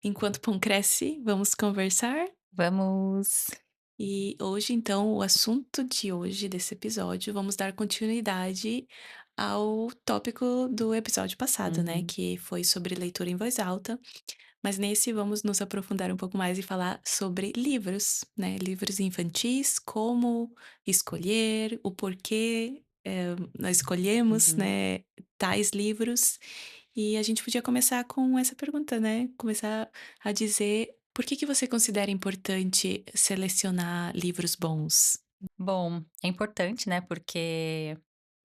Enquanto o pão cresce, vamos conversar? Vamos. E hoje, então, o assunto de hoje, desse episódio, vamos dar continuidade ao tópico do episódio passado, né? Uhum, Que foi sobre leitura em voz alta. Mas nesse vamos nos aprofundar um pouco mais e falar sobre livros, né? Livros infantis, como escolher, o porquê nós escolhemos, uhum. né, tais livros. E a gente podia começar com essa pergunta, né? Começar a dizer por que você considera importante selecionar livros bons? Bom, é importante, né, porque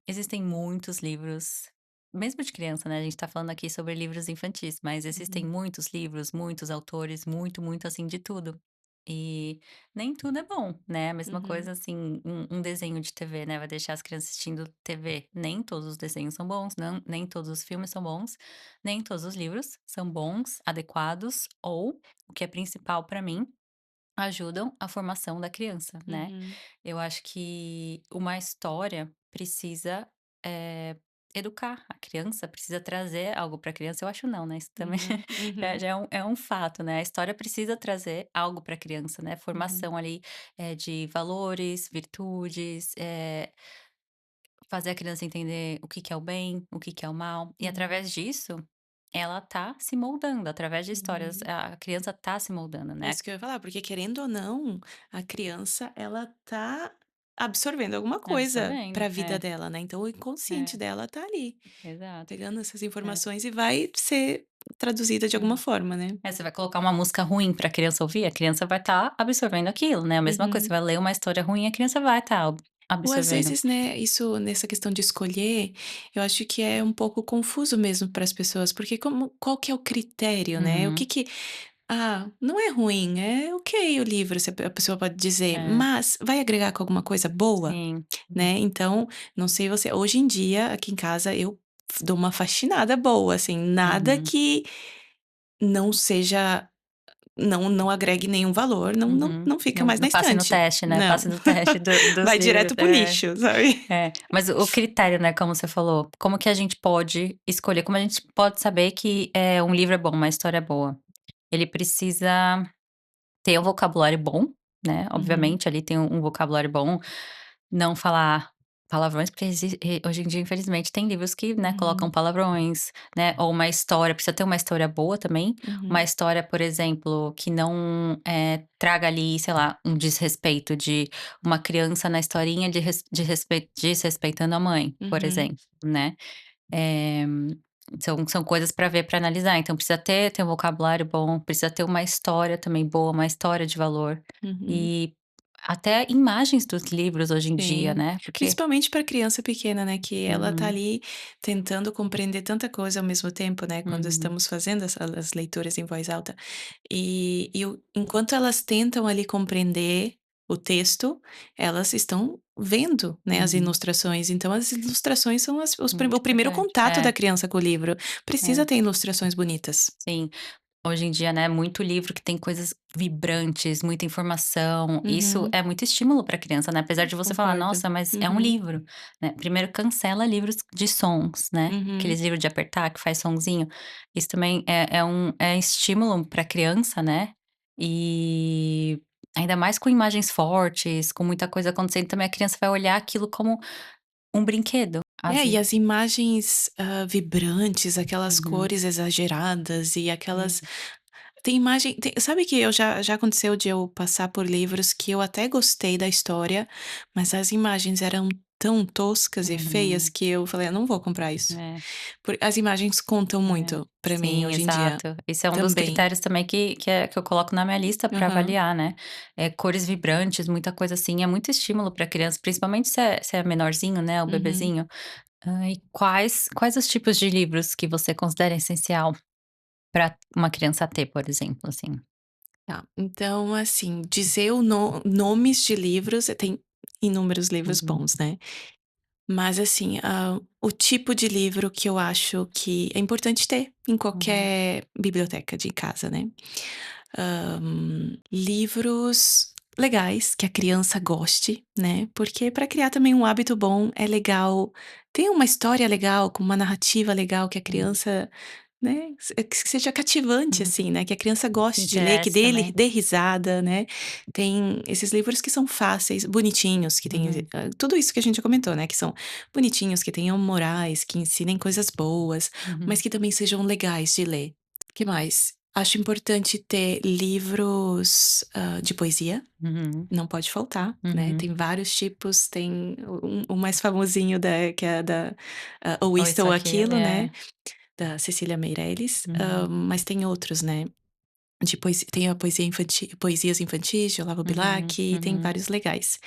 existem muitos livros, mesmo de criança, né, a gente tá falando aqui sobre livros infantis, mas existem Uhum, muitos livros, muitos autores, muito, assim, de tudo. E nem tudo é bom, né, a mesma uhum, coisa, assim, um desenho de TV, né, vai deixar as crianças assistindo TV. Nem todos os desenhos são bons, não nem todos os filmes são bons, nem todos os livros são bons, adequados ou, o que é principal pra mim, ajudam a formação da criança, né. uhum, Eu acho que uma história precisa, eh, educar a criança, precisa trazer algo para a criança. Eu acho não, né, isso também uhum, uhum, é um fato, né, a história precisa trazer algo para a criança, né, uhum, formação ali, de valores, virtudes, fazer a criança entender o que que é o bem, o que que é o mal, e uhum, através disso, ela tá se moldando, através de histórias, uhum. a criança tá se moldando, É né. isso que eu ia falar, porque querendo ou não, a criança ela tá absorvendo alguma coisa Absorvendo. para a vida dela, né, então o inconsciente É, dela tá ali, exato. pegando essas É, informações e vai ser traduzida de é. alguma forma, né. É, você vai colocar uma música ruim pra criança ouvir, a criança vai estar absorvendo aquilo, né, a mesma coisa, você Uhum. vai ler uma história ruim, a criança vai estar Ou às absorvendo. vezes, né, isso nessa questão de escolher, eu acho que é um pouco confuso mesmo para as pessoas, porque como qual que é o critério, né, o que Uhum. que não é ruim, é ok o livro, se a pessoa pode dizer, É, mas vai agregar com alguma coisa boa? sim. Né, então, não sei você, hoje em dia, aqui em casa, eu dou uma faxinada boa, assim, nada Uhum, que não seja não agregue nenhum valor, não uhum. não fica Não mais na não passe no estante. teste, né, Não, passe no teste dos vai livros. direto para o É, lixo, sabe. mas o critério, né, como você falou, como que a gente pode escolher, como a gente pode saber que, um livro é bom, uma história é boa? Ele precisa ter um vocabulário bom, né, Uhum, obviamente ali tem um vocabulário bom, não falar palavrões, porque hoje em dia infelizmente tem livros que, né, colocam uhum, palavrões, né, ou uma história, precisa ter uma história boa também, uma uhum, história, por exemplo, que não, traga ali, sei lá, um desrespeito de uma criança na historinha desrespeitando a mãe, por uhum, exemplo, né. Eh, são coisas para ver, para analisar, então precisa ter um vocabulário bom, precisa ter uma história também boa, uma história de valor, uhum. e até imagens dos livros hoje em dia, Sim, né, porque principalmente para criança pequena, né, que ela tá uhum, ali tentando compreender tanta coisa ao mesmo tempo, né, quando uhum, estamos fazendo as leituras em voz alta. Enquanto elas tentam ali compreender o texto, elas estão vendo, né, as uhum, ilustrações, então as ilustrações são o muito primeiro importante. contato da É, criança com o livro, precisa é, ter ilustrações bonitas. sim. Hoje em dia, né, muito livro que tem coisas vibrantes, muita informação, isso Uhum, é muito estímulo para criança, né, apesar de você falar: concordo. "Nossa, mas é um Uhum, livro", né. Primeiro cancela livros de sons, né, uhum, aqueles livros de apertar que faz sonzinho, isso também é estímulo para criança, né, e ainda mais com imagens fortes, com muita coisa acontecendo, também a criança vai olhar aquilo como um brinquedo. é, e as imagens, vibrantes, aquelas Uhum, cores exageradas e sim. aquelas tem imagem sabe que eu já aconteceu de eu passar por livros que eu até gostei da história, mas as imagens eram tão toscas e feias Uhum. que eu falei: "Eu não vou comprar isso". É. As imagens contam É, muito pra mim sim, hoje em dia, exato. Esse é um dos também. critérios também que eu coloco na minha lista para Aham. avaliar, né. Cores vibrantes, muita coisa assim, é muito estímulo para criança, principalmente se é menorzinho, né, o Uhum. bebezinho. E quais os tipos de livros que você considera essencial para uma criança ter, por exemplo, assim? Tá, então, assim, dizer o nomes de livros, tem inúmeros livros Uhum, bons, né. Mas assim, o tipo de livro que eu acho que é importante ter em uhum, qualquer biblioteca de casa, né. Livros legais, que a criança goste, né, porque para criar também um hábito bom é legal ter uma história legal, com uma narrativa legal que a uhum, criança, né, que seja cativante, Uhum. assim, né, que a criança Se goste de ler, que interesse também. dê risada, né. Tem esses livros que são fáceis, bonitinhos, que têm, Uhum, tudo isso que a gente já comentou, né, que são bonitinhos, que tenham morais, que ensinem coisas boas, mas uhum, que também sejam legais de ler. Que mais? Acho importante ter livros, de poesia, uhum, não pode faltar, né, uhum. tem vários tipos, tem o mais famosinho que é da, Ou Ou Isto isso ou aquilo, Aquilo, né, é. da Cecília Meirelles, Uhum, mas tem outros, né, de poesia, tem a poesia poesias infantis de Olavo uhum, Bilac, e tem uhum. vários legais.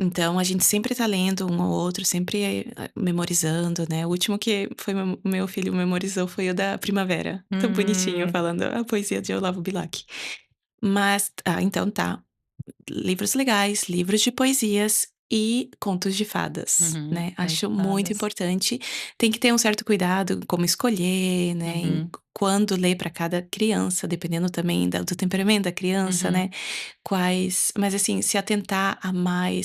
Então a gente sempre tá lendo um ou outro, sempre, memorizando, né, o último que foi meu filho memorizou foi o da Primavera, tão bonitinho, Hum. falando a poesia de Olavo Bilac. Mas então tá. Livros legais, livros de poesias e contos de fadas, Uhum. né, Contos de acho muito fadas. importante. Tem que ter um certo cuidado como escolher, né, em Uhum, quando ler para cada criança, dependendo também do temperamento da criança, né, uhum. mas assim, se atentar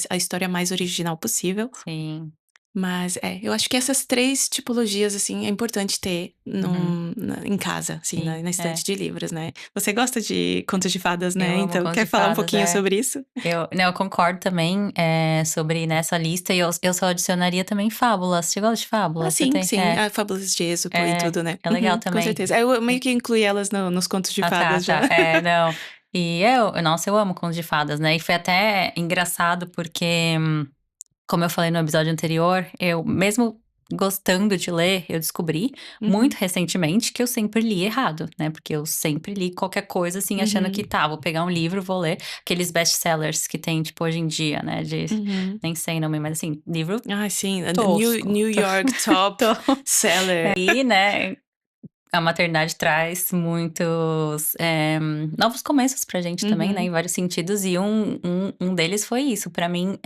a história mais original possível. Sim. Mas eu acho que essas 3 tipologias, assim, é importante ter Uhum. em casa, assim, Sim, na estante é. de livros, né. Você gosta de contos de fadas, Eu né, amo então contos quer de falar um fadas, pouquinho é. sobre isso? Eu concordo também, sobre nessa lista e eu só adicionaria também fábulas. Você gosta de Ah, fábulas? Você sim, tem sim. é, Fábulas de Êxopo e tudo, né. é legal Uhum, com também. certeza. Eu meio que incluí elas no nos contos de Ah, tá, fadas já. tá. É, não. E nossa, eu amo contos de fadas, né, e foi até engraçado porque como eu falei no episódio anterior, eu mesmo gostando de ler, eu descobri muito Uhum, recentemente que eu sempre li errado, né, porque eu sempre li qualquer coisa, assim, achando que uhum, tá, vou pegar um livro, vou ler aqueles best-sellers que tem, tipo, hoje em dia, né, de uhum. nem sei o nome, mas assim, livro Ah, sim, a tosco. New York top Então, seller. aí, né, a maternidade traz muitos, novos começos pra gente também, né, Uhum, em vários sentidos, e um deles foi isso, pra mim,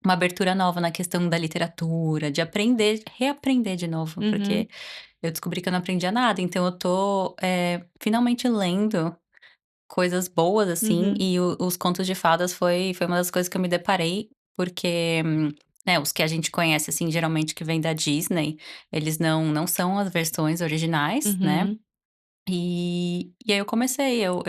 uma abertura nova na questão da literatura, de aprender, reaprender de novo, porque uhum, eu descobri que eu não aprendia nada, então eu tô, finalmente lendo coisas boas, assim, uhum, e os contos de fadas foi uma das coisas que eu me deparei, porque, né, os que a gente conhece, assim, geralmente que vem da Disney, eles não são as versões originais, né, uhum, e aí eu comecei, eu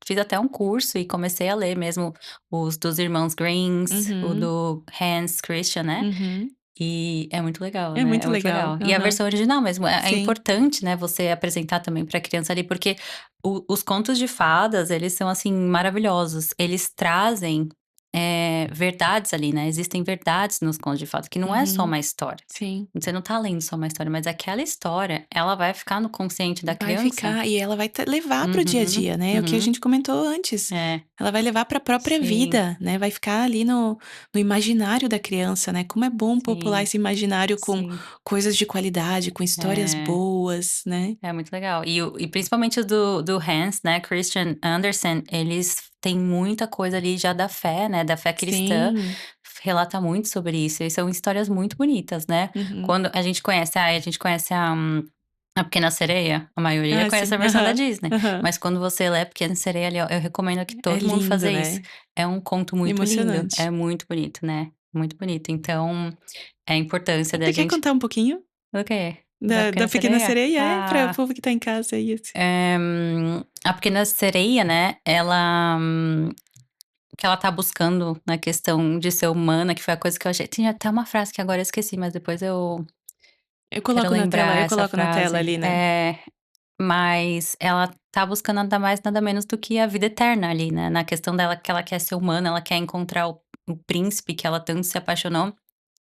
fiz até um curso e comecei a ler mesmo os dos irmãos Greens, o uhum, do Hans Christian, né, uhum. e é muito legal, É né, é muito muito legal. legal. E a Aham. versão original mesmo, é Sim. importante, né, você apresentar também pra criança ali, porque os contos de fadas, eles são, assim, maravilhosos. Eles trazem, verdades ali, né, existem verdades nos contos de fadas, que não é só Uhum. uma história. Sim. Você não tá lendo só uma história, mas aquela história, ela vai ficar no consciente da Vai criança. ficar e ela vai levar para o dia a Uhum, dia, né, é o que a uhum. gente comentou antes. É, Ela vai levar para a própria sim, vida, né, vai ficar ali no imaginário da criança, né, como é bom popular sim, esse imaginário com sim. coisas de qualidade, com histórias É, boas, né. é muito legal. E principalmente o do Hans, né, Christian Andersen, eles têm muita coisa ali já da fé, né, da fé cristã, Sim. relata muito sobre isso, e são histórias muito bonitas, né. Uhum. Quando a gente conhece a Pequena Sereia, a maioria Ah, conhece sim. a versão da Aham. Disney, Aham. mas quando você lê a Pequena Sereia ali, ó, eu recomendo que É todo mundo lindo, fazer isso. né. É um conto muito lindo, é Emocionante. muito bonito, né, muito bonito. Então, é a importância da Você quer gente contar um pouquinho o quê? Da da Pequena Pequena Sereia? Sereia? É, para o Ah, povo que tá em casa aí, assim. a Pequena Sereia, né, ela que ela tá buscando na questão de ser humana, que foi a coisa que eu achei tinha até uma frase que agora eu esqueci, mas depois eu quero lembrar Eu essa coloco na tela frase. ali, né. Mas ela tá buscando nada mais, nada menos do que a vida eterna ali, né, na questão dela que ela quer ser humana, ela quer encontrar o príncipe que ela tanto se apaixonou.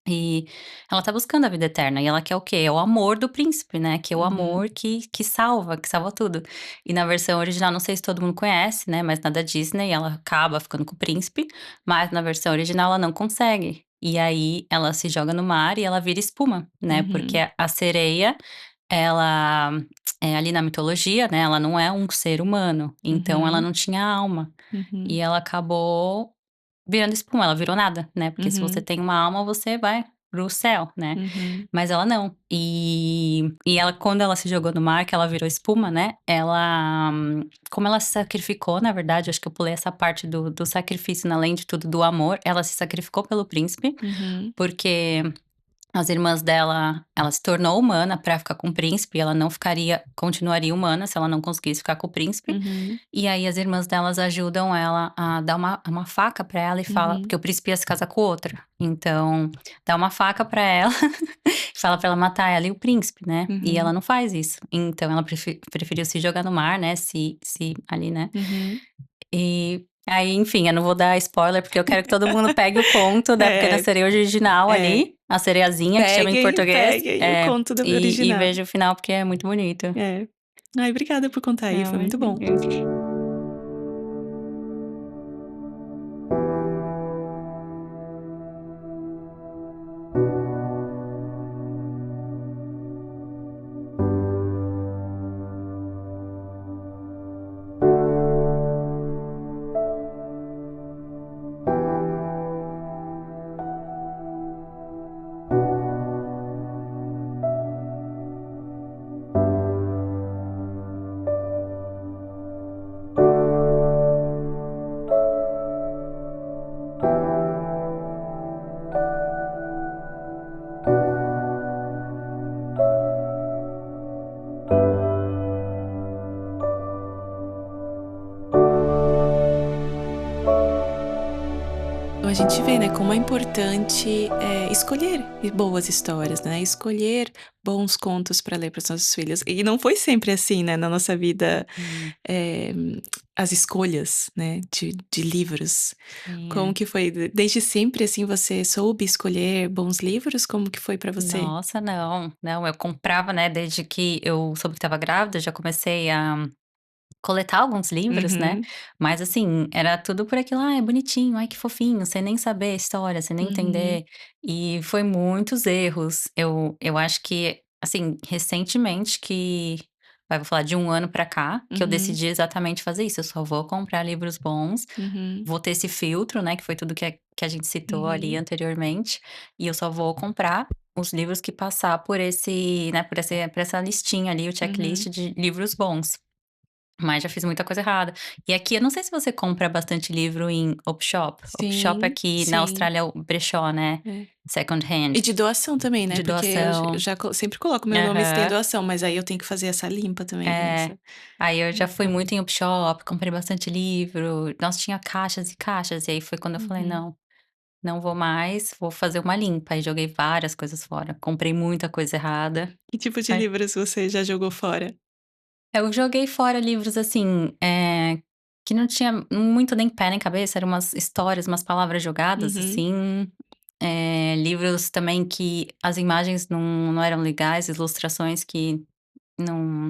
E ela tá buscando a vida eterna, e ela quer o quê? É o amor do príncipe, né, que é o Uhum, amor que salva tudo. E na versão original, não sei se todo mundo conhece, né, mas na da Disney ela acaba ficando com o príncipe, mas na versão original ela não consegue. E aí ela se joga no mar e ela vira espuma, né, porque uhum, a sereia, ela, ali na mitologia, né, ela não é um ser humano, então ela uhum, não tinha alma. E uhum, ela acabou virando espuma, ela virou nada, né, porque se você uhum, tem uma alma, você vai para o céu, né. uhum, Mas ela não. E ela quando ela se jogou no mar, que ela virou espuma, né, ela como ela se sacrificou, na verdade, acho que eu pulei essa parte do sacrifício, né, além de tudo, do amor, ela se sacrificou pelo príncipe, uhum, porque as irmãs dela ela se tornou humana pra ficar com o príncipe, ela não ficaria continuaria humana se ela não conseguisse ficar com o príncipe. Uhum, E aí as irmãs delas ajudam ela a dar uma faca pra ela e fala uhum, porque o príncipe ia se casar com outra, então dá uma faca pra ela, fala pra ela matar ela e o príncipe, né, e ela uhum, não faz isso. Então ela preferiu se jogar no mar, né, se ali, né. uhum. E aí, enfim, eu não vou dar spoiler, porque eu quero que todo mundo pegue o conto da Pequena É, Sereia original é. ali, a Sereiazinha que chama em Peguem, português, peguem o conto do e original. veja o final porque é muito bonito. É. Ai, obrigada por contar aí, foi Ai, muito bom. Então a gente vê, né, como é importante, escolher boas histórias, né, escolher bons contos para ler para os nossos filhos. E não foi sempre assim, né, na nossa vida, Sim, eh, as escolhas, né, de livros. sim, Como é. que foi? Desde sempre, assim, você soube escolher bons livros? Como que foi para você? Nossa, não, não, eu comprava, né, desde que eu soube que estava grávida, já comecei a coletar alguns livros, né, Uhum, mas assim, era tudo por aquilo: "Ai, é bonitinho, ai que fofinho", sem nem saber a história, sem nem uhum, entender, e foi muitos erros. Eu acho que, assim, recentemente vou falar de um ano pra cá, que eu uhum, decidi exatamente fazer isso, eu só vou comprar livros bons, uhum, vou ter esse filtro, né, que foi tudo que a gente citou ali uhum, anteriormente, e eu só vou comprar os livros que passar por esse, né, por essa listinha ali, o checklist uhum. de livros bons. Mas já fiz muita coisa errada. E aqui eu não sei se você compra bastante livro em op shop. Op shop Sim, aqui na sim, Austrália é o brechó, né, é. second hand, E de doação também, né, de porque eu doação. já sempre coloco meu nome se tem Aham. doação, mas aí eu tenho que fazer essa limpa também, né, É. essa Aí eu já fui muito em op shop, comprei bastante livro. Nossa, tinha caixas e caixas, e aí foi quando eu falei: uhum. "Não, não vou mais, vou fazer uma limpa". Aí joguei várias coisas fora, comprei muita coisa errada. Que tipo de livros você já jogou fora? Eu joguei fora livros, assim, que não tinha muito nem pé nem cabeça, eram umas histórias, umas palavras jogadas, Uhum, assim, livros também que as imagens não eram legais, ilustrações que não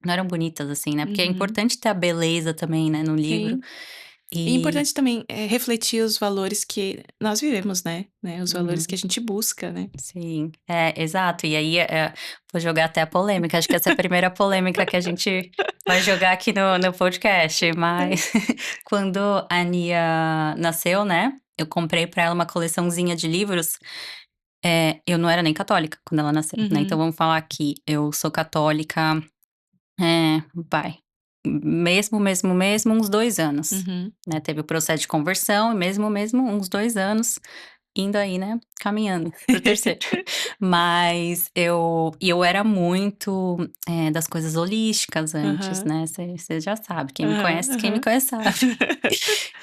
não eram bonitas, assim, né, porque é uhum. importante ter a beleza também, né, no livro. Sim. E é E importante também, refletir os valores que nós vivemos, né, os valores que uhum. a gente busca, né. Sim, é, exato. E aí, vou jogar até a polêmica, acho que essa é a primeira polêmica que a gente vai jogar aqui no podcast, É. mas quando a Nia nasceu, né, eu comprei pra ela uma coleçãozinha de livros, eu não era nem católica quando ela nasceu, né, então Uhum, vamos falar que eu sou católica, vai, mesmo, uns 2 anos, uhum, né, teve o processo de conversão e mesmo, uns 2 anos. Indo aí, né, caminhando para o terceiro. Mas eu era muito, das coisas holísticas antes, Aham, né, você já sabe, aham, quem me aham. conhece sabe.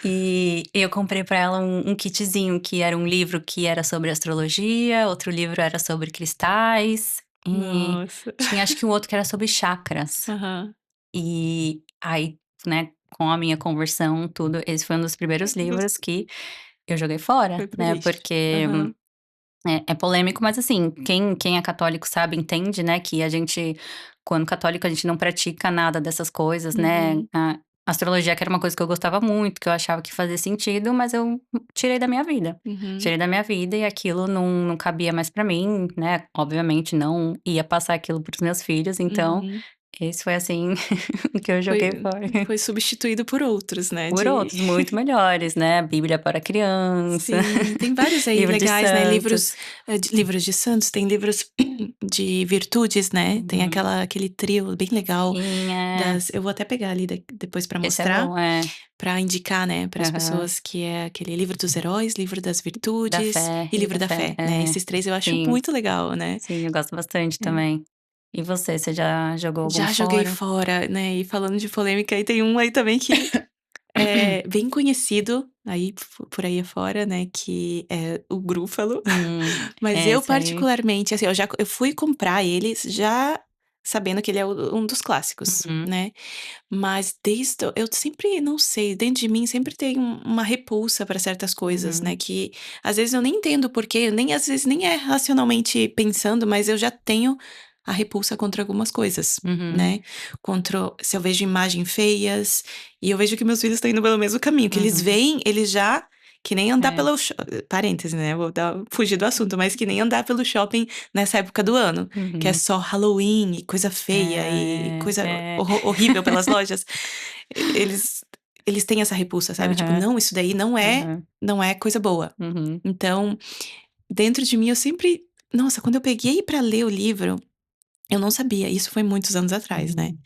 E eu comprei pra ela um kitzinho que era um livro que era sobre astrologia, outro livro era sobre cristais, e Nossa. tinha acho que um outro que era sobre chakras. Aham. E aí, né, com a minha conversão, tudo, esse foi um dos primeiros livros que eu joguei fora, Foi pro né, lixo. porque Aham. é polêmico, mas assim, quem é católico sabe, entende, né, que a gente quando católico, a gente não pratica nada dessas coisas, né. Uhum, A astrologia que era uma coisa que eu gostava muito, que eu achava que fazia sentido, mas eu tirei da minha vida. uhum, Tirei da minha vida e aquilo não cabia mais pra mim, né, obviamente não ia passar aquilo para os meus filhos, então uhum. Esse foi, assim, o que eu joguei Foi fora. foi substituído por outros, né, Por de outros muito melhores, né, Bíblia para criança, sim, tem vários aí livro de legais, né, livros, santos. livros de santos, tem livros de virtudes, né, tem Uhum. aquele trio bem legal Sim, é. das eu vou até pegar ali depois pra Esse é mostrar, bom, é. pra indicar, né, para as Aham. pessoas, que é aquele livro dos heróis, livro das Da virtudes fé, e livro livro da da fé. fé, né, É, esses 3 eu acho sim, muito legal, né. sim, eu gosto bastante É. também. E você já jogou algum Já joguei fora? fora, né, e falando de polêmica, aí tem um aí também que é bem conhecido, aí por aí afora, né, que é o Grúfalo, mas eu Esse aí. particularmente, assim, eu fui comprar eles já sabendo que ele é um dos clássicos, Uhum, né, mas desde eu sempre, não sei, dentro de mim sempre tem uma repulsa para certas coisas, né, uhum, que às vezes eu nem entendo o porquê, nem às vezes nem é racionalmente pensando, mas eu já tenho a repulsa contra algumas coisas, uhum, né, contra se eu vejo imagem feias, e eu vejo que meus filhos estão indo pelo mesmo caminho, que eles uhum. veem, eles já que nem andar É. pelo parêntese, né, vou fugir do assunto, mas que nem andar pelo shopping nessa época do ano, que é Uhum. só Halloween e coisa feia e É, coisa é. horrível pelas lojas, eles eles têm essa repulsa, sabe, tipo: Aham, "Não, isso daí aham. não é coisa boa". Uhum, Então, dentro de mim eu sempre nossa, quando eu peguei pra ler o livro, eu não sabia, isso foi muitos anos atrás, né. uhum,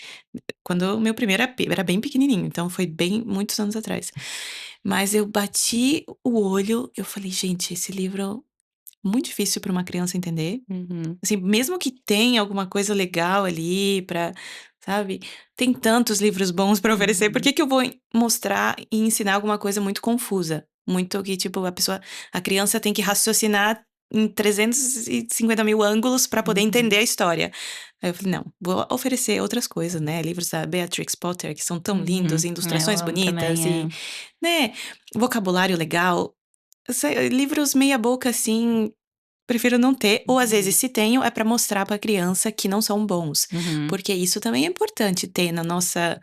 Quando o meu primeiro era bem pequenininho, então foi bem muitos anos atrás. Mas eu bati o olho, eu falei: "Gente, esse livro muito difícil para uma criança entender". uhum, Assim, mesmo que tenha alguma coisa legal ali pra sabe, tem tantos livros bons pra oferecer, por uhum, que que eu vou mostrar e ensinar alguma coisa muito confusa? Muito que, tipo, a criança tem que raciocinar em 350.000 ângulos pra poder entender uhum, a história. Aí eu falei: "Não, vou oferecer outras coisas, né, livros da Beatrix Potter que são tão lindos, uhum. É, eu ilustrações amo também, bonitas é. e, né, vocabulário legal". Livros meia boca, assim, prefiro não ter, ou às vezes Uhum, se tenho, é pra mostrar pra criança que não são bons, uhum. porque isso também é importante ter na nossa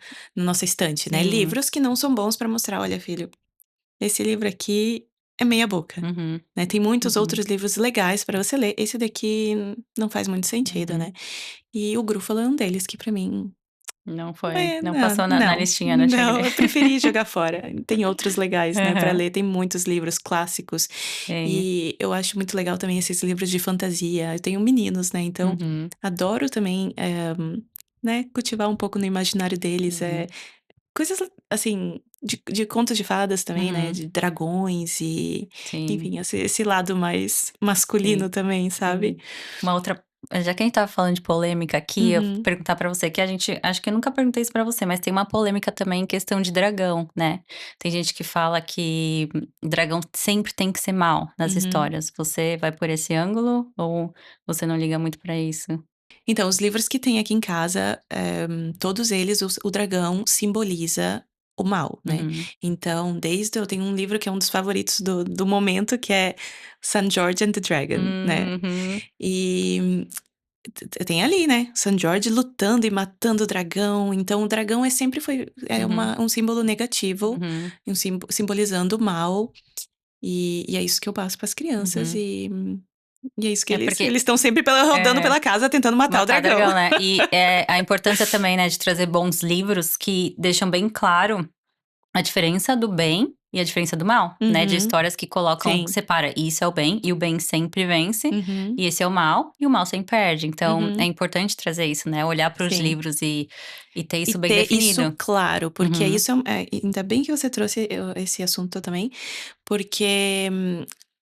estante, né, Sim. livros que não são bons pra mostrar: "Olha filho, esse livro aqui é meia boca", Uhum, né, tem muitos uhum, outros livros legais pra você ler, esse daqui não faz muito sentido, né. uhum. E o Grúfalo é um deles que pra mim Não foi, é, não não, passou na não, listinha, não tinha que ler. não, eu preferi jogar fora. Tem outros legais, né, pra Aham, ler, tem muitos livros clássicos, tem. e eu acho muito legal também esses livros de fantasia. Eu tenho meninos, né, então Uhum, adoro também, né, cultivar um pouco no imaginário deles, uhum, coisas assim, de contos de fadas também, né, uhum. de dragões e, Sim, enfim, esse lado mais masculino sim. também, sabe. Sim. Uma outra já que a gente estava falando de polêmica aqui, eu vou Uhum, perguntar pra você, que a gente acho que eu nunca perguntei isso pra você, mas tem uma polêmica também em questão de dragão, né. Tem gente que fala que dragão sempre tem que ser mal nas uhum. histórias. Você vai por esse ângulo ou você não liga muito pra isso? Então, os livros que tem aqui em casa, todos eles, o dragão simboliza o mal, né. Uhum. Então, desde eu tenho um livro que é um dos favoritos do momento, que é St. George and the Dragon, né. Uhum, E tem ali, né, St. George lutando e matando o dragão, então o dragão sempre foi uhum, um símbolo negativo, uhum, simbolizando o mal, e é isso que eu passo para as crianças uhum. e é isso que É eles porque eles estão sempre rodando é. pela casa tentando matar o Matar dragão. dragão, né. E, a importância também, né, de trazer bons livros que deixam bem claro a diferença do bem e a diferença do mal, né, de Uhum. histórias que colocam Sim. separa, isso é o bem e o bem sempre vence, Uhum. e esse é o mal e o mal sempre perde. Então é Uhum. importante trazer isso, né, olhar para os Sim. livros e ter E isso bem ter isso definido. claro, porque Uhum, isso ainda bem que você trouxe esse assunto também, porque,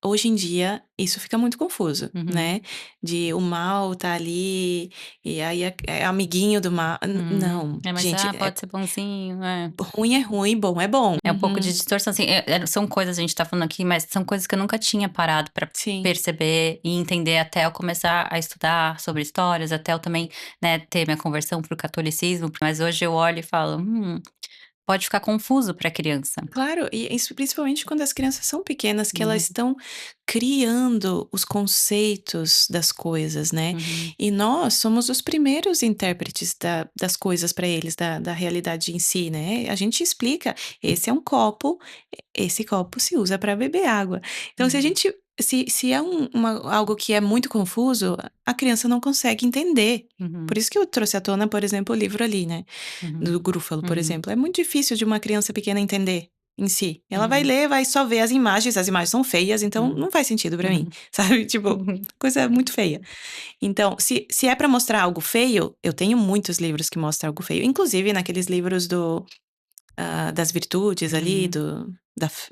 hoje em dia isso fica muito confuso, uhum, né, de o mal tá ali, e aí é amiguinho do mal. Não, É, mas, gente, pode ser bonzinho, é. ruim é ruim, bom é bom. É um pouco de Uhum. distorção, assim, são coisas a gente tá falando aqui, mas são coisas que eu nunca tinha parado pra Sim. perceber e entender até eu começar a estudar sobre histórias, até eu também, né, ter minha conversão para o catolicismo, mas hoje eu olho e falo: pode ficar confuso pra criança". Claro, e isso principalmente quando as crianças são pequenas, que elas Uhum, estão criando os conceitos das coisas, né. uhum, E nós somos os primeiros intérpretes das coisas para eles, da realidade em si, né. A gente explica: "Esse é um copo, esse copo se usa para beber água". Então se a uhum, gente se é algo que é muito confuso, a criança não consegue entender. Uhum, Por isso que eu trouxe à tona, por exemplo, o livro ali, né, uhum, do Grúfalo, por uhum, exemplo. É muito difícil de uma criança pequena entender em si. Ela vai uhum, ler, vai só ver as imagens são feias, então uhum, não faz sentido pra mim, uhum, sabe, tipo, uhum, coisa muito feia. Então, se é pra mostrar algo feio, eu tenho muitos livros que mostram algo feio, inclusive naqueles livros das virtudes ali, uhum.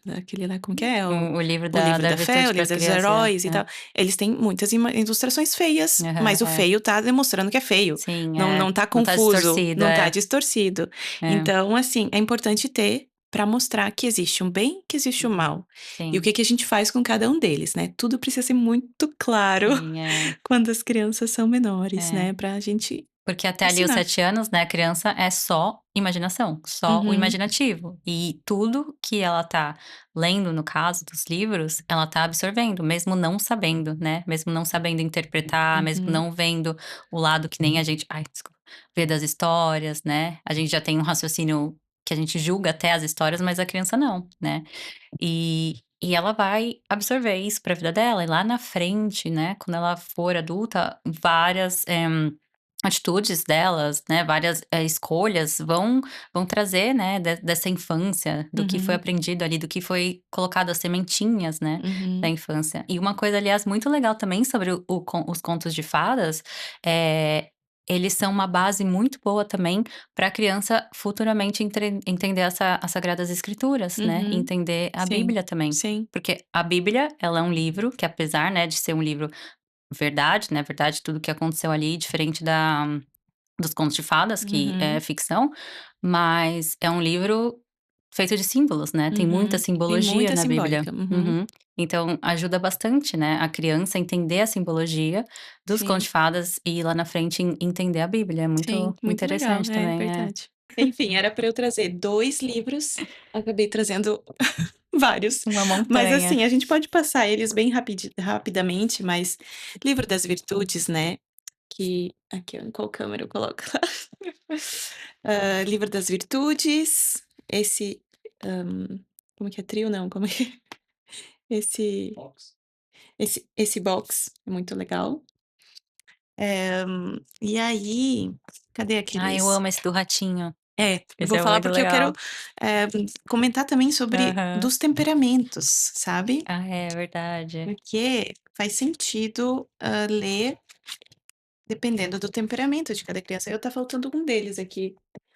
daquele lá, como que é? O livro O livro da da fé, o virtude para livro as dos crianças, heróis e é. tal. Eles têm muitas ilustrações feias, Aham, mas o é. feio tá demonstrando que é feio. Sim, Não é. tá Não tá confuso, distorcido, não tá é. distorcido. É. Então, assim, é importante ter pra mostrar que existe um bem, que existe o Uhum. mal. E o Sim, que que a gente faz com cada um deles, né? Tudo precisa ser muito claro sim, é, quando as crianças são menores, é. né, pra gente Porque até ali os ensinar. 7 anos, né, a criança é só imaginação, só o Uhum, imaginativo. E tudo que ela tá lendo, no caso dos livros, ela tá absorvendo, mesmo não sabendo, né, mesmo não sabendo interpretar, mesmo uhum, não vendo o lado que nem a gente ai, desculpa, vê das histórias, né. A gente já tem um raciocínio que a gente julga até as histórias, mas a criança não, né. E ela vai absorver isso pra vida dela, e lá na frente, né, quando ela for adulta, várias, atitudes delas, né, várias, escolhas vão trazer, né, dessa infância, do que foi uhum, aprendido ali, do que foi colocado as sementinhas, né, da uhum, infância. E uma coisa, aliás, muito legal também sobre os contos de fadas, eh, eles são uma base muito boa também para a criança futuramente entender as sagradas escrituras, né, e uhum. entender a Sim, Bíblia também. sim. Porque a Bíblia, ela é um livro que apesar, né, de ser um livro verdade, né, verdade tudo que aconteceu ali, diferente dos contos de fadas, que é Uhum, ficção, mas é um livro feito de símbolos, né, tem muita uhum. Tem simbologia muita na Bíblia. simbólica. Uhum. Uhum. Então ajuda bastante, né, a criança a entender a simbologia dos contos Sim, de fadas e lá na frente entender a Bíblia, é sim, muito muito legal. interessante É, também, é. verdade. Enfim, era para eu trazer 2 livros, acabei trazendo vários. Uma Mas, montanha. assim, a gente pode passar eles bem rapidamente, mas Livro das Virtudes, né, que aqui, ó, em qual câmera eu coloco? Livro das Virtudes, esse, hã, como que é? Trio não, como é que é? Esse esse box é muito legal. E aí, cadê Ah, eu aqueles amo esse do ratinho, eu esse vou é falar muito porque eu quero, legal. eh, comentar também sobre Aham. dos temperamentos, sabe. Ah, é verdade. Porque faz sentido, ler dependendo do temperamento de cada criança. Eu tá faltando um deles aqui,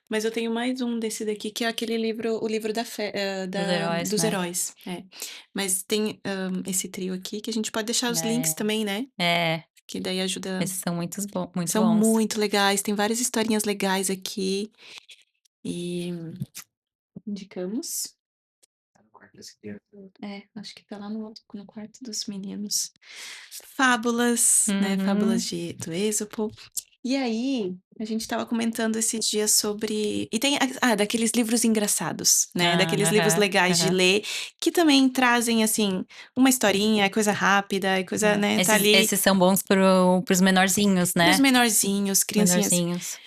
mas eu tenho mais um desse daqui que é aquele livro o livro da fé Dos heróis, dos né. heróis, é. Mas tem, esse trio aqui que a gente pode deixar os links É, também, né, é, que daí ajuda. esses são muito São bons. muito legais, tem várias historinhas legais aqui e indicamos. É, acho que tá lá no quarto dos meninos. Fábulas, né, fábulas Uhum. do Êxopo. E aí, a gente estava comentando esses dias sobre e tem daqueles livros engraçados, né, Ah, daqueles livros aham, legais de aham. ler, que também trazem, assim, uma historinha, é coisa rápida, é coisa, É. né, tá ali Esses são bons para os menorzinhos, para os né, menorzinhos, criancinhas menorzinhos.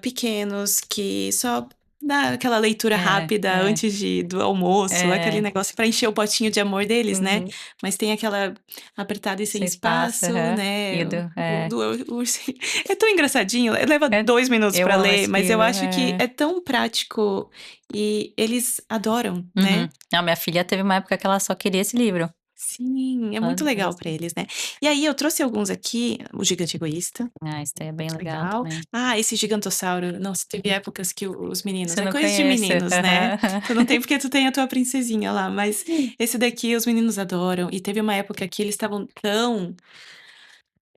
pequenos que só dá aquela leitura É, rápida é, antes do almoço, aquele é. negócio para encher o potinho de amor deles, né, Uhum. mas tem aquela apertado e sem Sem espaço, espaço, aham. E né, o do o é. do ursinho é tão engraçadinho, leva É, 2 minutos eu para amo ler, esse mas eu livro, acho que é. é tão prático e eles adoram, né. Uhum. A minha filha teve uma época que ela só queria esse livro. Sim, é muito Ela legal para eles, né. E aí eu trouxe alguns aqui, O Gigante Egoísta. ah, esse daí é bem Muito legal legal. também. Esse Gigantossauro, nossa, teve épocas que os meninos Esse eu é não coisa de conheço. meninos, né. Aham. Tu não tem porque tu tem a tua princesinha lá, mas esse daqui os meninos adoram, e teve uma época que eles estavam tão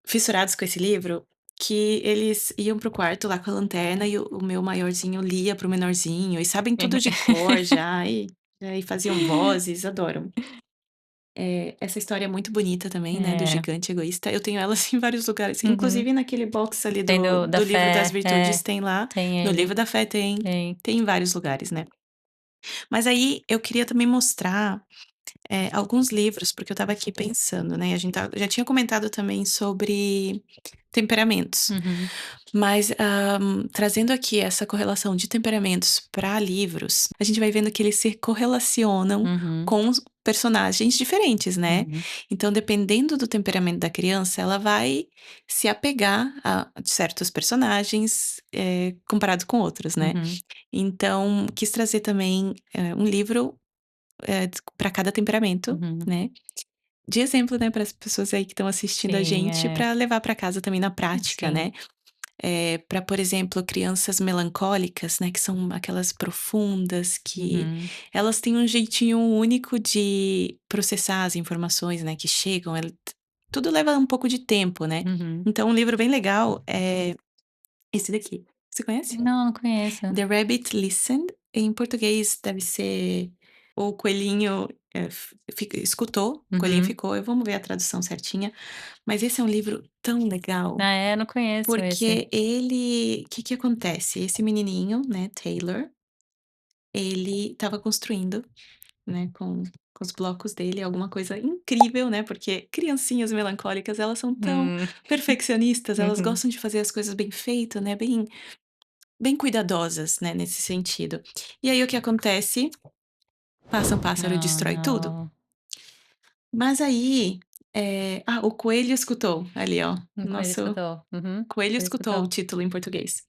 fissurados com esse livro, que eles iam para o quarto lá com a lanterna e o meu maiorzinho lia para o menorzinho, e sabem tudo de cor já, e faziam vozes, adoram. Essa história é muito bonita também, né, do É. gigante egoísta. Eu tenho ela, assim, em vários lugares, Uhum. inclusive naquele box ali Tem da do livro das fé, virtudes é, tem lá, tem no ele, livro da fé tem, tem. tem em vários lugares, né. Mas aí eu queria também mostrar, alguns livros, porque eu estava aqui pensando, né, a gente já tinha comentado também sobre temperamentos, Uhum, mas, trazendo aqui essa correlação de temperamentos para livros, a gente vai vendo que eles se correlacionam uhum, com personagens diferentes, né. Uhum, Então, dependendo do temperamento da criança, ela vai se apegar a certos personagens, comparado com outros, né. uhum, Então, quis trazer também, um livro, para cada temperamento, uhum. né, de exemplo, né, para as pessoas aí que estão assistindo a Sim, gente, é. para levar para casa também na prática, Sim. né. Para, por exemplo, crianças melancólicas, né, que são aquelas profundas, que Uhum, elas têm um jeitinho único de processar as informações, né, que chegam, tudo leva um pouco de tempo, né. uhum. Então um livro bem legal é esse daqui. Você conhece? Não, não conheço. The Rabbit Listened, em português deve ser O Coelhinho, escutou, o coelhinho Uhum. ficou, vamos ver a tradução certinha, mas esse é um livro tão legal, Ah, é? Não conheço esse. porque ele, o que que acontece, esse menininho, né, Taylor, ele estava construindo, né, com os blocos dele alguma coisa incrível, né, porque criancinhas melancólicas, elas são tão Hum. perfeccionistas, elas Uhum. gostam de fazer as coisas bem feito, né, bem cuidadosas, né, nesse sentido. E aí o que acontece? Passa um pássaro e Ah, destrói tudo. não. Mas aí, o coelho escutou, ali ó, No Coelho nosso escutou. Uhum. coelho Coelho escutou o escutou. título em português.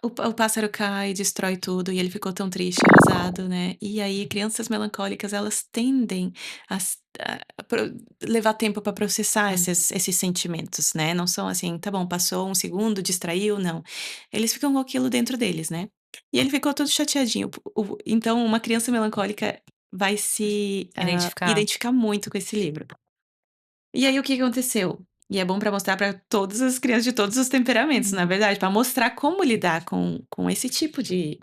O pássaro cai, destrói tudo e ele ficou tão triste, arrasado, né. E aí crianças melancólicas elas tendem a levar tempo para processar Uhum. esses sentimentos, né, não são assim: "Tá bom, passou um segundo, distraiu", não. Eles ficam com aquilo dentro deles, né. E ele ficou todo chateadinho, então uma criança melancólica vai se, Identificar? identificar muito com esse livro. E aí o que que aconteceu? E é bom pra mostrar pra todas as crianças de todos os temperamentos, na Uhum. verdade, pra mostrar como lidar com esse tipo de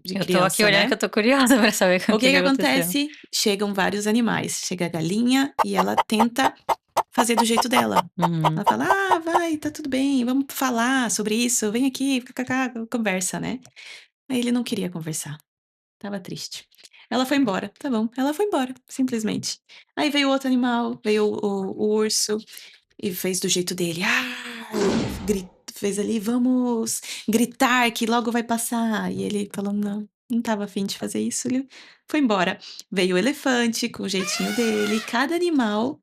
Eu tô aqui criança, olhando que né. eu tô curiosa pra saber o O que que que que aconteceu. acontece? Chegam vários animais, chega a galinha e ela tenta fazer do jeito dela. Uhum. Ela fala: "Ah, vai, tá tudo bem, vamos falar sobre isso, vem aqui, conversa, né". Aí ele não queria conversar, estava triste. Ela foi embora, tá bom, ela foi embora, simplesmente. Aí veio outro animal, veio o urso, e fez do jeito dele. "Ah!", fez ali: "Vamos gritar que logo vai passar". E ele falou: não estava a fim de fazer isso", ele foi embora. Veio o elefante com o jeitinho dele, cada animal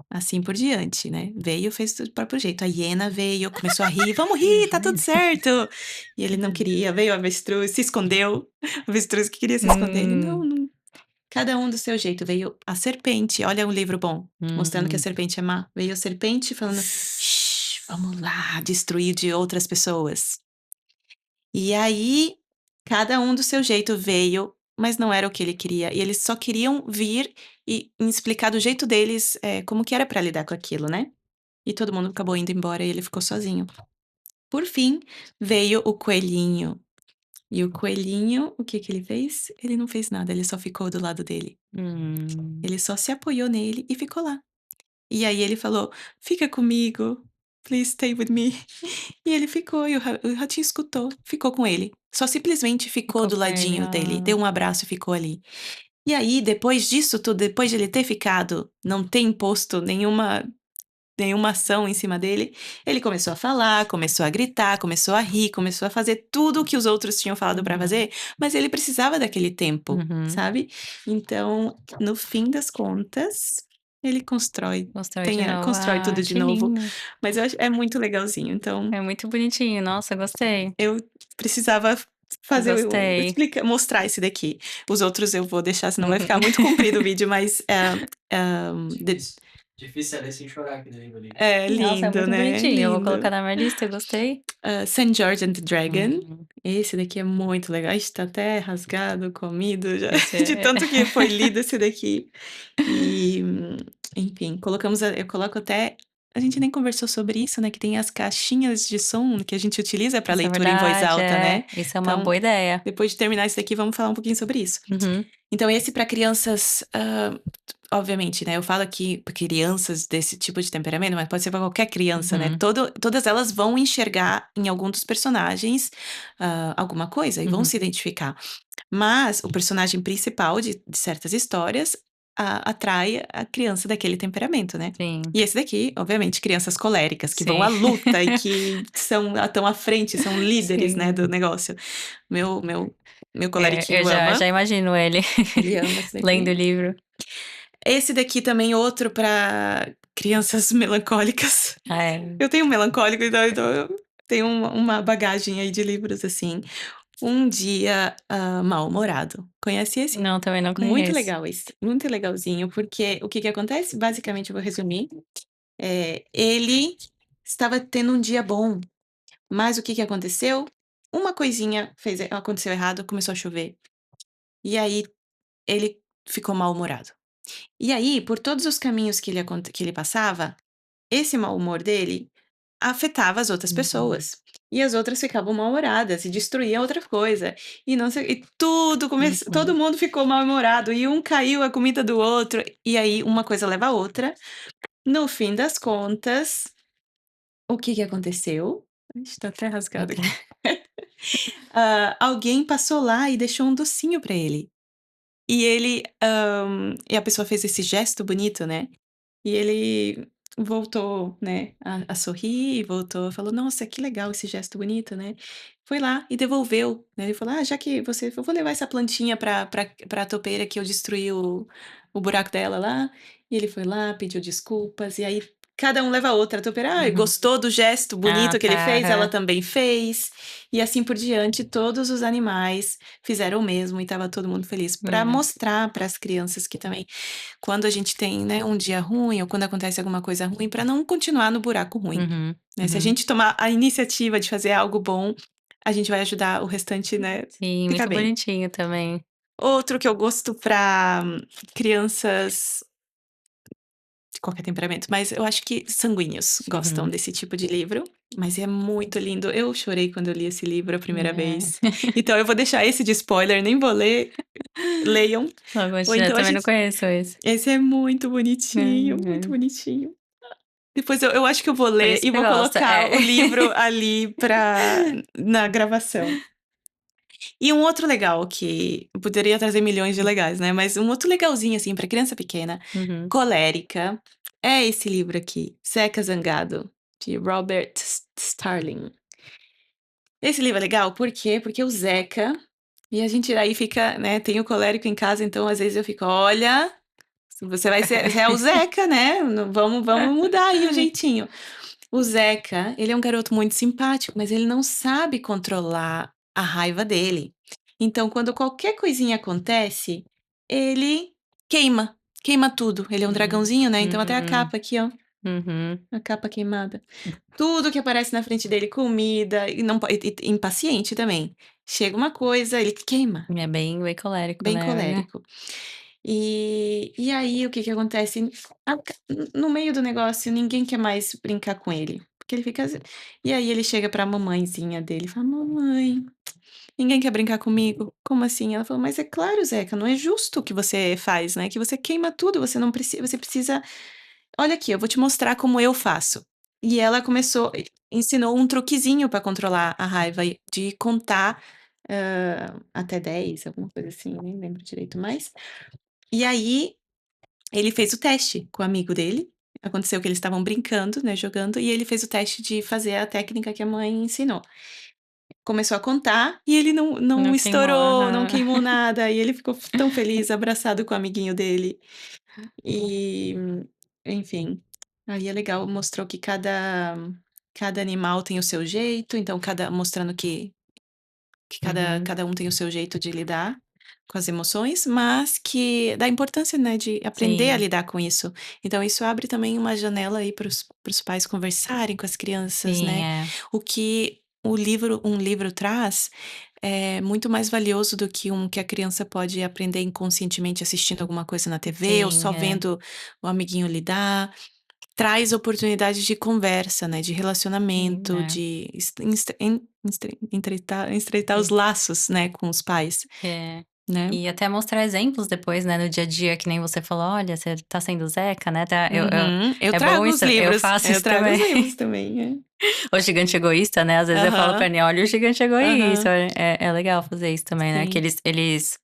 assim por diante, né. Veio, fez do próprio jeito. A hiena veio, começou a rir: "Vamos rir, tá tudo certo". E ele não queria. Veio o avestruz, se escondeu. O avestruz que queria se esconder, ele: "Não, Hum. não". Cada um do seu jeito. Veio a serpente, olha um livro bom, mostrando que a Hum. serpente é má. Veio a serpente falando: "Shh, vamos lá, destruir de outras pessoas". E aí, cada um do seu jeito veio, mas não era o que ele queria. E eles só queriam vir e me explicar do jeito deles, como que era pra lidar com aquilo, né. E todo mundo acabou indo embora e ele ficou sozinho. Por fim, veio o coelhinho. E o coelhinho, o que que ele fez? Ele não fez nada, ele só ficou do lado dele. Hum. Ele só se apoiou nele e ficou lá. E aí ele falou: "Fica comigo, please stay with me". E ele ficou, e o ratinho escutou, ficou com ele. Só simplesmente ficou Ficou do com ele. ladinho dele, Ah. deu um abraço e ficou ali. E aí, depois disso tudo, depois de ele ter ficado, não ter imposto nenhuma ação em cima dele, ele começou a falar, começou a gritar, começou a rir, começou a fazer tudo o que os outros tinham falado pra Uhum. fazer, mas ele precisava daquele tempo, Uhum. sabe. Então, no fim das contas, ele Mostrou de novo. constrói Ah, tudo de que novo, lindo. mas eu acho é muito legalzinho, então É muito bonitinho. Nossa, gostei. eu precisava fazer Gostei. mostrar esse daqui. Os outros eu vou deixar, senão vai ficar muito comprido o vídeo, mas, Difícil é ler sem chorar que nem o livro. é Nossa, é lindo, muito né, bonitinho. Eu vou lindo. colocar na minha lista, eu gostei. St. George and the Dragon. Hum. Esse daqui é muito legal. Ixi, tá até rasgado, comido já, Esse de é tanto que foi lido esse daqui. E, enfim, eu coloco até, a gente nem conversou sobre isso, né, que tem as caixinhas de som que a gente utiliza para isso é leitura em voz verdade, alta, né. é. Isso é uma Então, boa ideia. depois de terminar isso daqui, vamos falar um pouquinho sobre isso. Uhum, Então esse para crianças, obviamente, né, eu falo aqui pra crianças desse tipo de temperamento, mas pode ser para qualquer criança, né, uhum, todas elas vão enxergar em algum dos personagens, alguma coisa e vão se uhum. identificar. Mas o personagem principal de certas histórias, atrai a criança daquele temperamento, né. Sim, E esse daqui, obviamente, crianças coléricas que vão à sim. luta e que estão à frente, são líderes, né, Sim. do negócio. Meu Meu É, eu coleriquinho já ama, já imagino ele ele ama esse lendo o daqui. livro. Esse daqui também outro pra crianças melancólicas. Ah, é. Eu tenho um melancólico, então eu tenho uma bagagem aí de livros, assim. Um Dia, Mal-Humorado. Conhece esse? Não, também não Muito conheço. legal esse, muito legalzinho, porque o que que acontece? Basicamente, eu vou resumir, ele estava tendo um dia bom, mas o que que aconteceu? Uma coisinha aconteceu errado, começou a chover, e aí ele ficou mal-humorado. E aí, por todos os caminhos que ele passava, esse mau humor dele afetava as outras Uhum, pessoas. E as outras ficavam mal-humoradas e destruíam outra coisa. E não sei, e tudo começou, todo uhum. mundo ficou mal-humorado e um caiu a comida do outro. E aí uma coisa leva a outra. No fim das contas, o que que aconteceu? Ixi, tá até rasgado aqui. Alguém passou lá e deixou um docinho pra ele. E a pessoa fez esse gesto bonito, né? E ele voltou, né, a sorrir e voltou, falou: "Nossa, que legal esse gesto bonito, né". Foi lá e devolveu, né, ele falou: "Ah, já que você eu vou levar essa plantinha pra topeira que eu destruí o buraco dela lá". E ele foi lá, pediu desculpas, e aí cada um leva a outra. A topeira, Uhum. gostou do gesto Ah, bonito que ele tá, fez, ela aham. também fez, e assim por diante. Todos os animais fizeram o mesmo e estava todo mundo feliz, para É. mostrar para as crianças que também quando a gente tem, né, um dia ruim ou quando acontece alguma coisa ruim, para não continuar no buraco ruim, Uhum, né. Se a uhum. gente tomar a iniciativa de fazer algo bom, a gente vai ajudar o restante, né, Sim, ficar muito bem. bonitinho também. Outro que eu gosto para crianças de qualquer temperamento, mas eu acho que sanguíneos gostam Uhum. desse tipo de livro, mas é muito lindo. Eu chorei quando eu li esse livro a primeira vez, É. então eu vou deixar esse de spoiler, nem vou ler, leiam, Não, ou gostei, eu então a também não gente conheço esse. esse é muito É, bonitinho, muito é. bonitinho. Depois eu acho que eu vou Por ler isso e que vou gosta, colocar é. o livro ali na gravação. E um outro legal que eu poderia trazer milhões de legais, né, mas um outro legalzinho, assim, para criança pequena, Uhum. colérica, é esse livro aqui, Zeca Zangado, de Robert Starling. Esse livro é legal, por quê? Porque o Zeca e a gente aí fica, né, tem o colérico em casa, então às vezes eu fico: "Olha, você é o Zeca, né, não vamos mudar aí o jeitinho". O Zeca, ele é um garoto muito simpático, mas ele não sabe controlar a raiva dele. Então, quando qualquer coisinha acontece, ele queima tudo. Ele é um Uhum, dragãozinho, né, então até a uhum, capa aqui, ó, uhum. a capa queimada. Tudo que aparece na frente dele, comida, e não po e impaciente também. Chega uma coisa, ele queima, É bem colérico, bem né, olha. colérico. E aí o que que acontece? No meio do negócio, ninguém quer mais brincar com ele, porque ele fica e aí ele chega pra mamãezinha dele e fala: "Mamãe, ninguém quer brincar comigo". "Como assim?". Ela falou: "Mas é claro, Zeca, não é justo o que você faz, né, que você queima tudo, você precisa olha aqui, eu vou te mostrar como eu faço". E ela ensinou um truquezinho pra controlar a raiva de contar, até 10, alguma coisa assim, nem lembro direito mais. E aí ele fez o teste com o amigo dele. Aconteceu que eles estavam brincando, né, jogando, e ele fez o teste de fazer a técnica que a mãe ensinou. Começou a contar e ele não Não queimou, estourou, não aham. queimou nada, e ele ficou tão feliz, abraçado com o amiguinho dele. E, enfim, aí é legal, mostrou que cada animal tem o seu jeito, então mostrando que Uhum. cada um tem o seu jeito de lidar com as emoções, mas que da importância, né, de aprender a Sim, lidar com isso. Então isso abre também uma janela aí para os pais conversarem com as crianças, sim, né. é. O que um livro traz é muito mais valioso do que um que a criança pode aprender inconscientemente assistindo alguma coisa na TV ou Sim, só é. vendo o amiguinho lidar. Traz oportunidades de conversa, né, de Sim, relacionamento, é. de estreitar os Sim. laços, né, com os pais, É. né. E até mostrar exemplos depois, né, no dia a dia, que nem você falou: "Olha, você tá sendo Zeca, né, tá". Eu Uhum. Eu é bom trago os isso, eu livros, faço eu isso trago os também. livros também, é. O gigante egoísta, né, às vezes eu falo pra Aham, ele: "Olha o gigante egoísta", aham. é legal fazer isso também, né, que Sim, eles,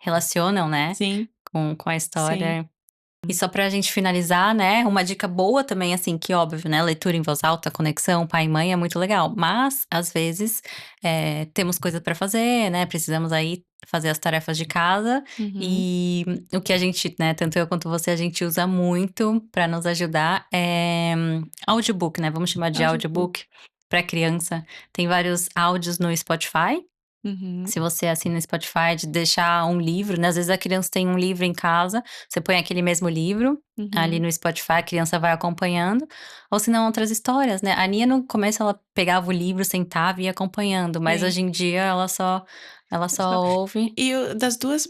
relacionam, né, sim, com a sim. história. E só pra gente finalizar, né, uma dica boa também, assim, que óbvio, né, leitura em voz alta, conexão pai e mãe é muito legal, mas às vezes, temos coisa pra fazer, né, precisamos aí fazer as tarefas de casa, Uhum. e o que a gente, né, tanto eu quanto você, a gente usa muito pra nos ajudar é audiobook, né, vamos chamar de Audiobook. audiobook pra criança. Tem vários áudios no Spotify, Uhum. se você assina o Spotify, de deixar um livro, né, às vezes a criança tem um livro em casa, você põe aquele mesmo livro ali Uhum. no Spotify, a criança vai acompanhando, ou se não outras histórias, né. A Nia no começo ela pegava o livro, sentava e ia acompanhando, mas Sim. hoje em dia ela só Só ouve. e o das 2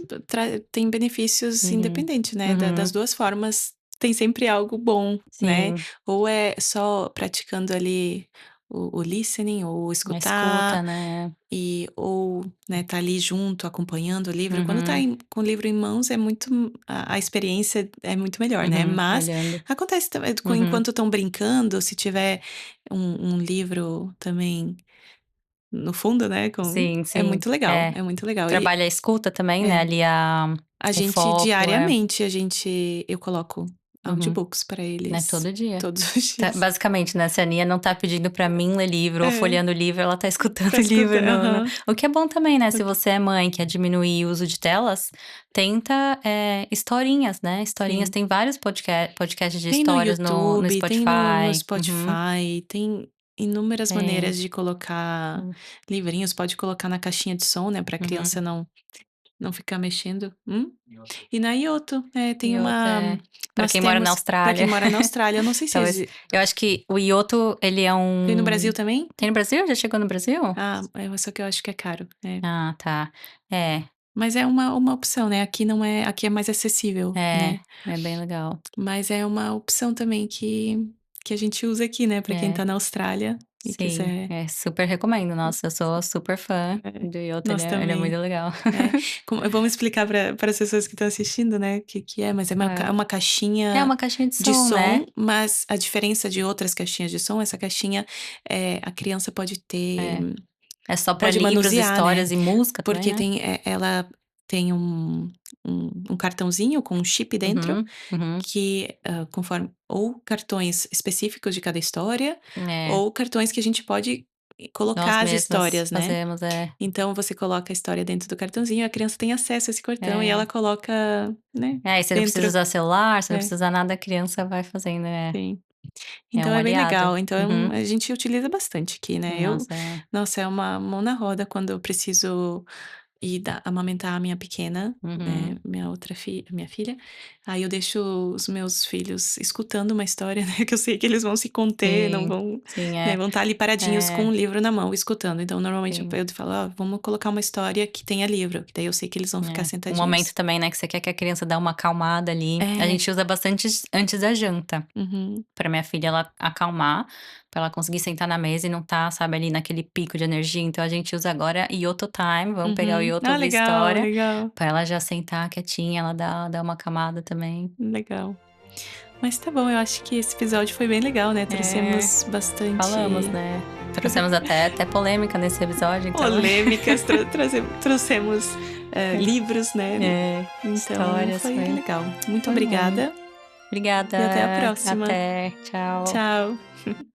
tem benefícios Uhum. independentes, né, das Uhum. 2 formas tem sempre algo bom, né. Sim, Ou é só praticando ali o listening ou a escuta, escutar, né. ou, né, tá ali junto acompanhando o livro. Quando tá Uhum, com o livro em mãos é muito a experiência é muito melhor, né. uhum, Mas olhando. acontece também Uhum, enquanto estão brincando, se tiver um livro também no fundo, né, sim, sim. É. é muito legal. E Trabalha a escuta também, né, é, ali a o gente foco, é. diariamente, eu coloco Uhum. audiobooks para Né, eles todo dia. todos os Tá dias. basicamente, né, se a Nia não tá pedindo pra mim ler livro ou É, folheando livro, ela tá escutando tá livro escutando no aham. o que é bom também, né, se Ok, você é mãe, quer diminuir o uso de telas, tenta, historinhas, né, historinhas. sim. Tem vários podcasts de Tem no histórias no YouTube, tem no Spotify. Uhum. Spotify, tem inúmeras É. maneiras de colocar Hum. livrinhos, pode colocar na caixinha de som, né, pra criança Uhum. não ficar mexendo. E outra. E na Yoto, tem E outra uma é pra nós quem mora na temos para quem Austrália, mora na Austrália, eu não sei se talvez eu acho que o Ioto ele é tem no Brasil um também? tem no Brasil? Já chegou no Brasil? Ah, só que eu acho que é caro, é. Ah, tá. É, Mas é uma opção, né, aqui é mais acessível, é, né, é bem legal. mas é uma opção também que a gente usa aqui, né, pra quem É. tá na Austrália e Sim, quiser super recomendo. Nossa, eu sou super fã é, do Yoto, ele nós é ele é também. muito legal. É, vamos explicar para as pessoas que estão assistindo, né, o que que é, mas é Hã. uma É caixinha uma caixinha de de som, né. som, mas a diferença de outras caixinhas de som, essa caixinha, a criança É. É só pra pode livros, manusear, né. histórias e música também, Porque né. ela tem um cartãozinho com um chip dentro, Uhum, uhum. que, conforme ou cartões específicos de cada história, É, ou cartões que a gente pode nós colocar as mesmas histórias, né. fazemos, é. Então você coloca a história dentro do cartãozinho, a criança tem acesso a esse cartão e ela É. coloca, né, É, e você não precisa dentro. usar celular, você não É, precisa usar nada, a criança vai fazendo, sim. é Então um é bem aliado. legal, então Uhum. a gente utiliza bastante aqui, né. Nossa, é. Nossa, é uma mão na roda quando eu preciso e amamentar a minha pequena, né, Uhum. minha filha, aí eu deixo os meus filhos escutando uma história, né, que eu sei que eles vão se conter, não Sim, vão, sim, né, é. vão estar ali paradinhos com É, o livro na mão, escutando. Então, normalmente sim. eu falo: "Ó, vamos colocar uma história que tenha livro", que daí eu sei que eles vão ficar É, um momento sentadinhos. também, né, que você quer que a criança dá uma acalmada ali. A É. gente usa bastante antes da janta, Uhum. pra minha filha ela acalmar, pra ela conseguir sentar na mesa e não tá, sabe, ali naquele pico de energia. Então a gente usa agora Yoto Time, vamos pegar o Uhum. Yoto, Ah, ouvir legal, história, legal, pra ela já sentar quietinha, ela dá uma acalmada também. legal. Mas tá bom, eu acho que esse episódio foi bem legal, né, É, trouxemos bastante falamos, né. Trouxemos até polêmica nesse episódio, então polêmicas, trouxemos, livros, né, é, então histórias, foi foi legal. Muito foi bom. obrigada e até a Obrigada, próxima. até, tchau. Tchau.